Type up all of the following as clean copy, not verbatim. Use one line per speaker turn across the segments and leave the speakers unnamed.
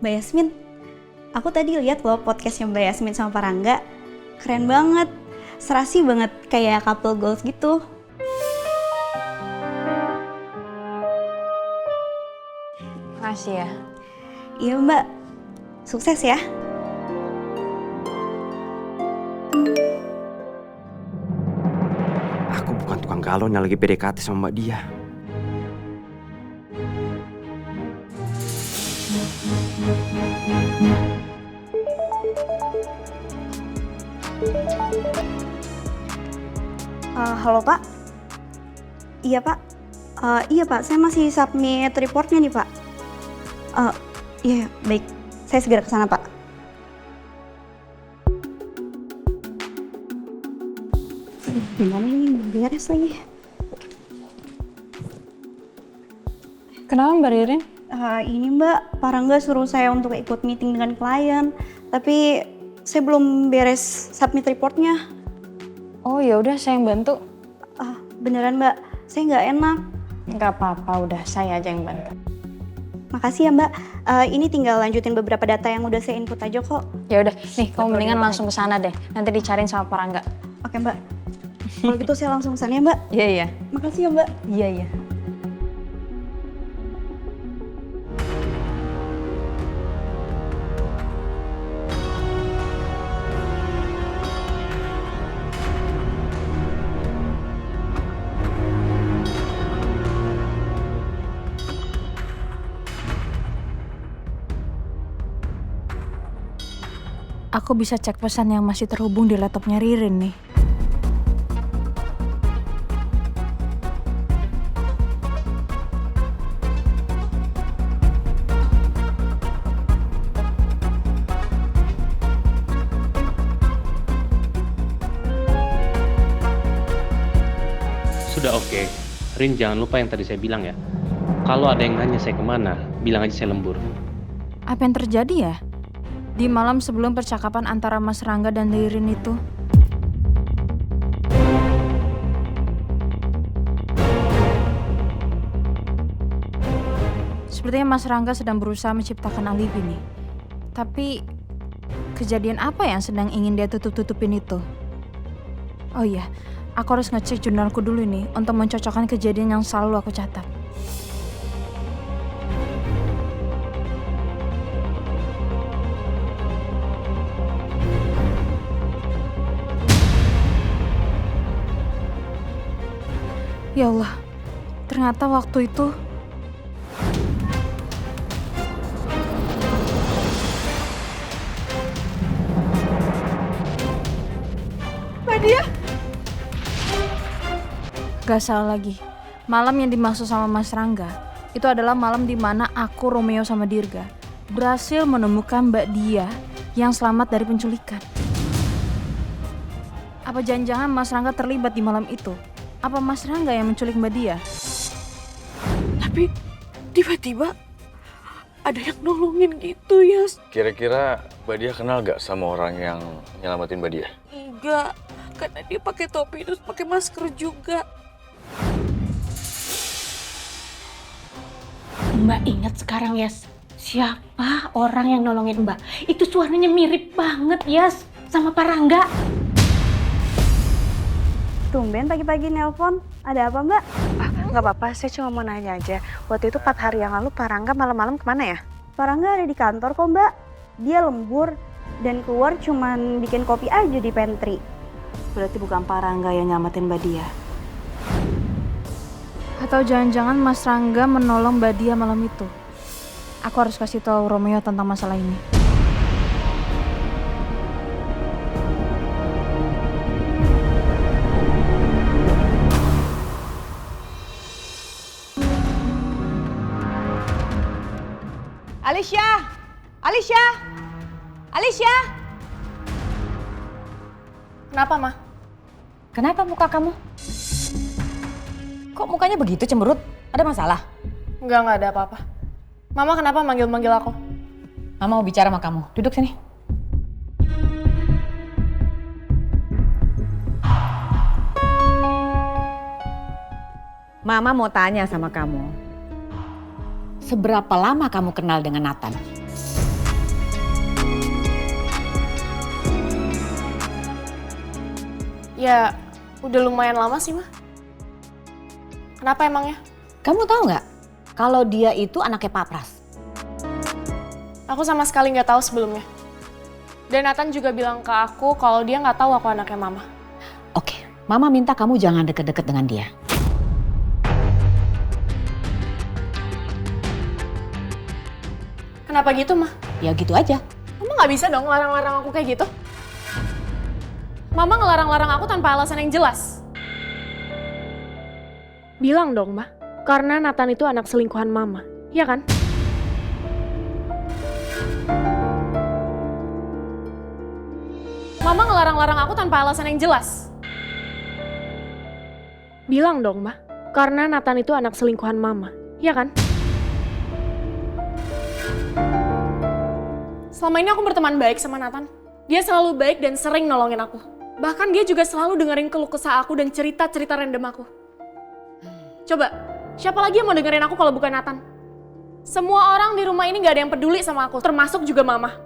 Mbak Yasmin, aku tadi lihat loh podcastnya Mbak Yasmin sama Pak Rangga. Keren banget, serasi banget kayak couple goals gitu.
Makasih ya.
Iya Mbak, sukses ya.
Aku bukan tukang galaunya lagi PDKT sama Mbak Dia.
Halo Pak. Iya Pak. Iya Pak, saya masih submit reportnya nih Pak. Iya baik, saya segera ke sana Pak. Gimana ini beres lagi?
Kenapa Mbak Ririn?
Ini Mbak, Pak Rangga suruh saya untuk ikut meeting dengan klien, tapi saya belum beres submit reportnya.
Oh ya udah, saya yang bantu.
Beneran Mbak, saya nggak enak.
Nggak apa-apa, udah saya aja yang bantu.
Makasih ya Mbak. Ini tinggal lanjutin beberapa data yang udah saya input aja kok.
Ya udah, nih kamu mendingan langsung ke sana deh. Nanti dicariin sama Pak Rangga.
Oke Mbak. Kalau gitu saya langsung ke sana ya Mbak.
Iya iya.
Makasih ya Mbak.
Iya iya. Aku bisa cek pesan yang masih terhubung di laptopnya Ririn nih.
Sudah oke. Rin, jangan lupa yang tadi saya bilang ya. Kalau ada yang nanya saya kemana, bilang aja saya lembur.
Apa yang terjadi ya? Di malam sebelum percakapan antara Mas Rangga dan Ririn itu. Sepertinya Mas Rangga sedang berusaha menciptakan alibi nih. Tapi kejadian apa yang sedang ingin dia tutup-tutupin itu? Oh iya, aku harus ngecek jurnalku dulu nih untuk mencocokkan kejadian yang selalu aku catat. Ya Allah, ternyata waktu itu Mbak Dia. Gak salah lagi, malam yang dimaksud sama Mas Rangga itu adalah malam di mana aku, Romeo sama Dirga berhasil menemukan Mbak Dia yang selamat dari penculikan. Apa jangan-jangan Mas Rangga terlibat di malam itu? Apa Mas Rangga yang menculik Mbak Dia?
Tapi tiba-tiba ada yang nolongin gitu ya.
Kira-kira Mbak Dia kenal gak sama orang yang nyelamatin Mbak Dia?
Enggak, karena dia pakai topi terus pakai masker juga.
Mbak ingat sekarang Yas, siapa orang yang nolongin Mbak? Itu suaranya mirip banget Yas sama Pak Rangga.
Tumben pagi-pagi nelpon. Ada apa Mbak?
Nggak apa-apa, saya cuma mau nanya aja. Waktu itu 4 hari yang lalu Pak Rangga malam-malam kemana ya?
Pak Rangga ada di kantor kok Mbak. Dia lembur dan keluar cuman bikin kopi aja di pantry.
Berarti bukan Pak Rangga yang nyamatin Mbak Dia. Atau jangan-jangan Mas Rangga menolong Mbak Dia malam itu. Aku harus kasih tahu Romeo tentang masalah ini.
Alicia! Alicia! Alicia!
Kenapa, Ma?
Kenapa muka kamu? Kok mukanya begitu cemberut? Ada masalah?
Enggak ada apa-apa. Mama kenapa manggil-manggil aku?
Mama mau bicara sama kamu. Duduk sini. Mama mau tanya sama kamu. Seberapa lama kamu kenal dengan Nathan?
Ya, udah lumayan lama sih, Ma. Kenapa emangnya?
Kamu tahu nggak kalau dia itu anaknya Pak Pras?
Aku sama sekali nggak tahu sebelumnya. Dan Nathan juga bilang ke aku kalau dia nggak tahu aku anaknya Mama.
Oke, Mama minta kamu jangan deket-deket dengan dia.
Kenapa gitu, Ma?
Ya gitu aja.
Mama nggak bisa dong larang-larang aku kayak gitu. Mama ngelarang-larang aku tanpa alasan yang jelas. Bilang dong, Ma. Karena Nathan itu anak selingkuhan Mama. Iya kan? Mama ngelarang-larang aku tanpa alasan yang jelas. Bilang dong, Ma. Karena Nathan itu anak selingkuhan Mama. Iya kan? Selama ini aku berteman baik sama Nathan. Dia selalu baik dan sering nolongin aku. Bahkan dia juga selalu dengerin keluh kesah aku dan cerita-cerita random aku. Coba, siapa lagi yang mau dengerin aku kalau bukan Nathan? Semua orang di rumah ini gak ada yang peduli sama aku, termasuk juga Mama.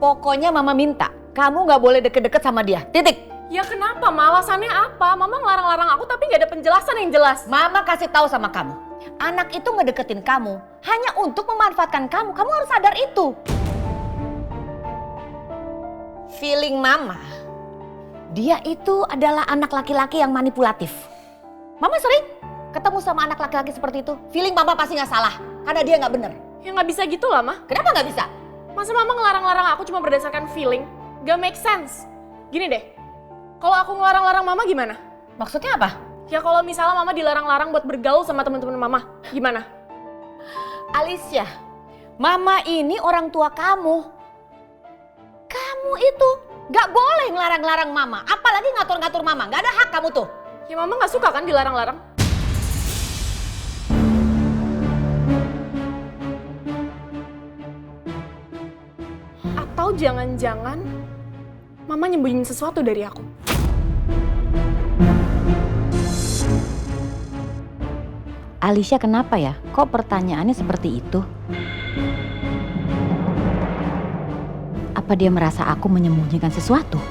Pokoknya Mama minta, kamu nggak boleh deket-deket sama dia. Titik.
Ya kenapa? Alasannya apa? Mama ngelarang-larang aku tapi gak ada penjelasan yang jelas.
Mama kasih tahu sama kamu, anak itu ngedeketin kamu hanya untuk memanfaatkan kamu. Kamu harus sadar itu. Feeling Mama, dia itu adalah anak laki-laki yang manipulatif. Mama sering ketemu sama anak laki-laki seperti itu. Feeling Mama pasti nggak salah, karena dia nggak bener.
Ya nggak bisa gitu lah, Ma.
Kenapa nggak bisa?
Masa Mama ngelarang-larang aku cuma berdasarkan feeling? Gak make sense. Gini deh, kalau aku ngelarang-larang Mama gimana?
Maksudnya apa?
Ya kalau misalnya Mama dilarang-larang buat bergaul sama teman-teman Mama, gimana?
Alicia, Mama ini orang tua kamu. Kamu itu gak boleh ngelarang-larang Mama, apalagi ngatur-ngatur Mama. Gak ada hak kamu tuh.
Ya Mama gak suka kan dilarang-larang? Atau jangan-jangan Mama nyembunyiin sesuatu dari aku?
Alicia kenapa ya? Kok pertanyaannya seperti itu? Apa dia merasa aku menyembunyikan sesuatu?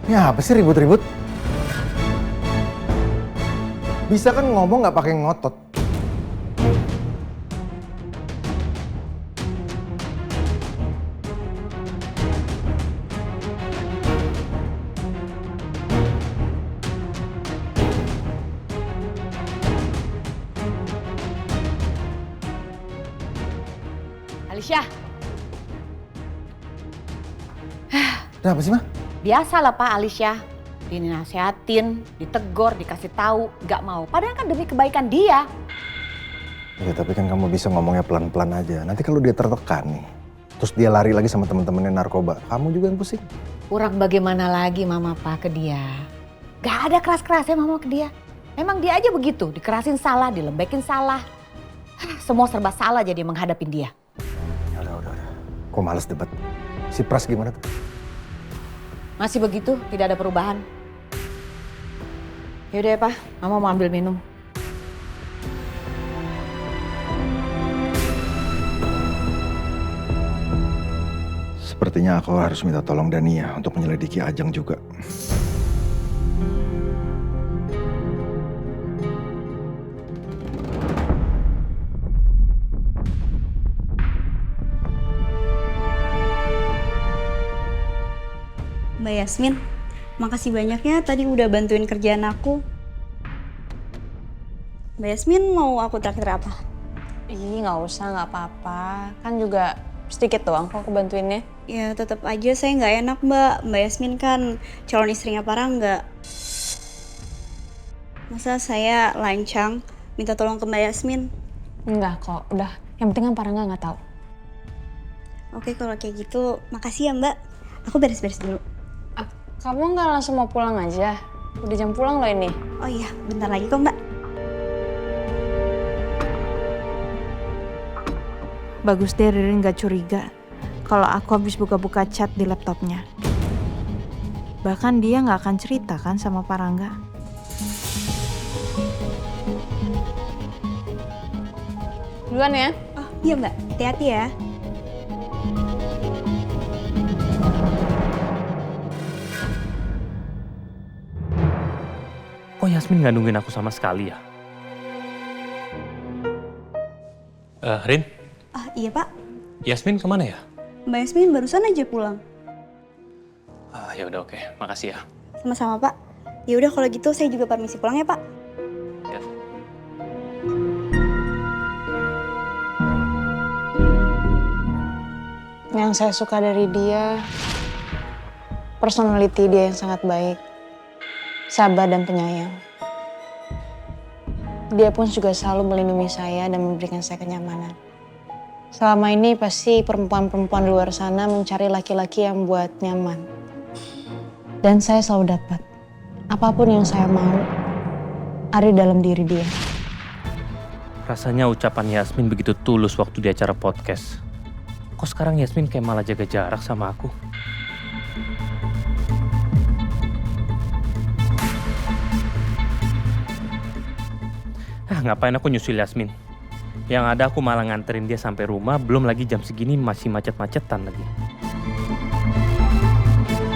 Ini apa sih ribut-ribut? Bisa kan ngomong nggak pakai ngotot?
Alicia.
Ada apa sih, Ma?
Biasalah Pak Alicia. Dinasehatin, ditegor, dikasih tahu, nggak mau. Padahal kan demi kebaikan dia.
Ya tapi kan kamu bisa ngomongnya pelan-pelan aja. Nanti kalau dia tertekan nih, terus dia lari lagi sama temen-temennya narkoba, kamu juga yang pusing.
Kurang bagaimana lagi Mama Pak ke dia. Gak ada keras-kerasnya Mama ke dia. Emang dia aja begitu, dikerasin salah, dilembekin salah. Semua serba salah jadi menghadapin dia.
Ya udah. Kok males debat. Si Pras gimana tuh?
Masih begitu, tidak ada perubahan. Yaudah ya Pak, Mama mau ambil minum.
Sepertinya aku harus minta tolong Dania untuk menyelidiki Ajeng juga.
Mbak Yasmin, makasih banyak ya tadi udah bantuin kerjaan aku. Mbak Yasmin mau aku traktir apa?
Ih, nggak usah, nggak apa-apa. Kan juga sedikit doang kok aku bantuinnya.
Ya tetap aja saya nggak enak Mbak. Mbak Yasmin kan calon istrinya Parangga. Masa saya lancang minta tolong ke Mbak Yasmin?
Enggak kok, udah. Yang penting kan Parangga nggak tahu.
Oke kalau kayak gitu, makasih ya Mbak. Aku beres-beres dulu.
Kamu nggak langsung mau pulang aja? Udah jam pulang loh ini.
Oh iya, bentar lagi kok Mbak.
Bagus deh Ririn gak curiga kalau aku habis buka-buka chat di laptopnya. Bahkan dia gak akan cerita kan sama Parangga.
Duluan ya.
Oh iya Mbak, hati-hati ya.
Yasmin nggak nungguin aku sama sekali ya? Rin,
Iya Pak,
Yasmin kemana ya?
Mbak Yasmin barusan aja pulang.
Ya udah oke, makasih ya.
Sama-sama Pak. Ya udah kalau gitu saya juga permisi pulang ya Pak.
Ya.
Yang saya suka dari dia, personality dia yang sangat baik, sabar dan penyayang. Dia pun juga selalu melindungi saya dan memberikan saya kenyamanan. Selama ini pasti perempuan-perempuan di luar sana mencari laki-laki yang buat nyaman. Dan saya selalu dapat. Apapun yang saya mau, ada di dalam diri dia.
Rasanya ucapan Yasmin begitu tulus waktu di acara podcast. Kok sekarang Yasmin kayak malah jaga jarak sama aku? Ngapain aku nyusul Yasmin? Yang ada aku malah nganterin dia sampai rumah, belum lagi jam segini masih macet-macetan lagi.